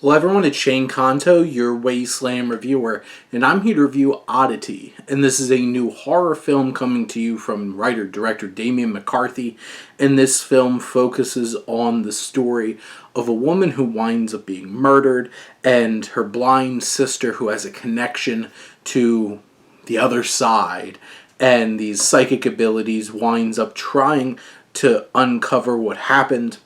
Hello everyone, it's Shane Kanto, your Wasteland reviewer, and I'm here to review Oddity. And this is a new horror film coming to you from writer-director Damian McCarthy. And this film focuses on the story of a woman who winds up being murdered and her blind sister who has a connection to the other side. And these psychic abilities winds up trying to uncover what happened.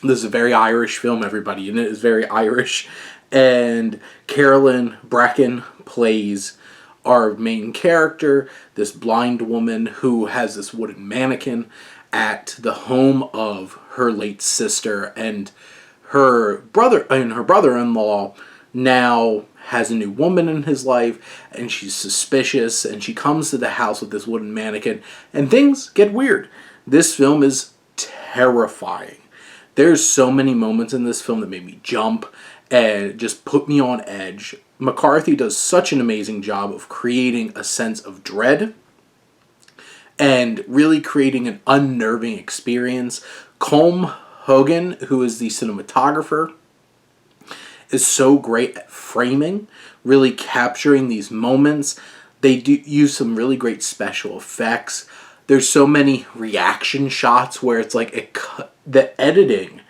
This is a very Irish film, everybody in it is very Irish. And Carolyn Bracken plays our main character, this blind woman who has this wooden mannequin at the home of her late sister, and her brother-in-law now has a new woman in his life, and she's suspicious, and she comes to the house with this wooden mannequin, and things get weird. This film is terrifying. There's so many moments in this film that made me jump and just put me on edge. McCarthy does such an amazing job of creating a sense of dread and really creating an unnerving experience. Colm Hogan, who is the cinematographer, is so great at framing, really capturing these moments. They do use some really great special effects. There's so many reaction shots where it's like the editing,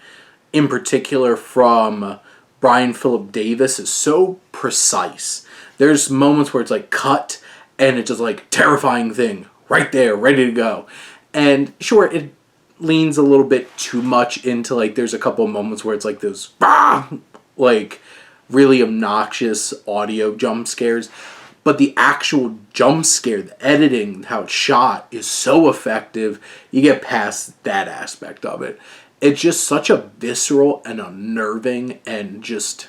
in particular from Brian Philip Davis, is so precise. There's moments where it's like cut and it's just like terrifying thing right there, ready to go. And sure, it leans a little bit too much into like there's a couple of moments where it's like those like really obnoxious audio jump scares. But the actual jump scare, the editing, how it's shot is so effective. You get past that aspect of it. It's just such a visceral and unnerving and just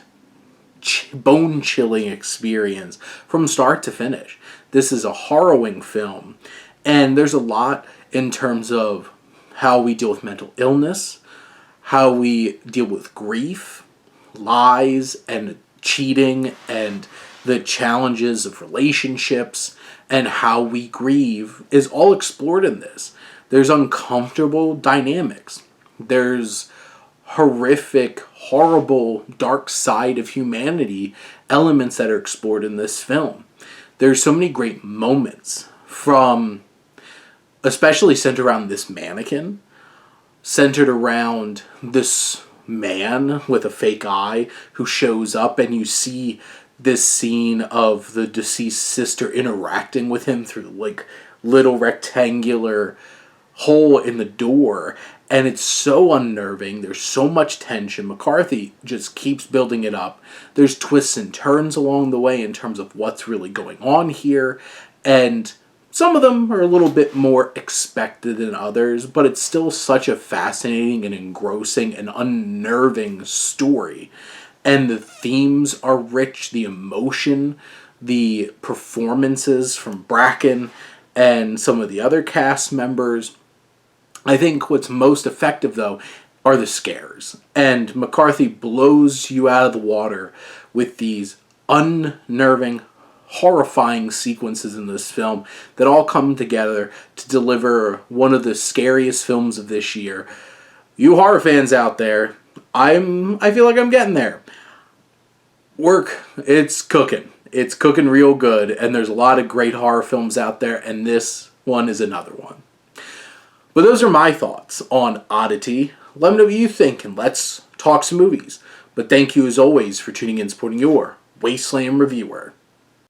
bone-chilling experience from start to finish. This is a harrowing film. And there's a lot in terms of how we deal with mental illness, how we deal with grief, lies, and cheating, and the challenges of relationships and how we grieve is all explored in this. There's uncomfortable dynamics. There's horrific, horrible, dark side of humanity elements that are explored in this film. There's so many great moments from, especially centered around this mannequin, centered around this man with a fake eye who shows up, and you see this scene of the deceased sister interacting with him through like little rectangular hole in the door, and it's so unnerving. There's so much tension. McCarthy just keeps building it up. There's twists and turns along the way in terms of what's really going on here, and some of them are a little bit more expected than others, but it's still such a fascinating and engrossing and unnerving story. And the themes are rich, the emotion, the performances from Bracken and some of the other cast members. I think what's most effective, though, are the scares. And McCarthy blows you out of the water with these unnerving, horrifying sequences in this film that all come together to deliver one of the scariest films of this year. You horror fans out there, I feel like I'm getting there. It's cooking. It's cooking real good, and there's a lot of great horror films out there, and this one is another one. But those are my thoughts on Oddity. Let me know what you think, and let's talk some movies. But thank you as always for tuning in and supporting your Wasteland reviewer.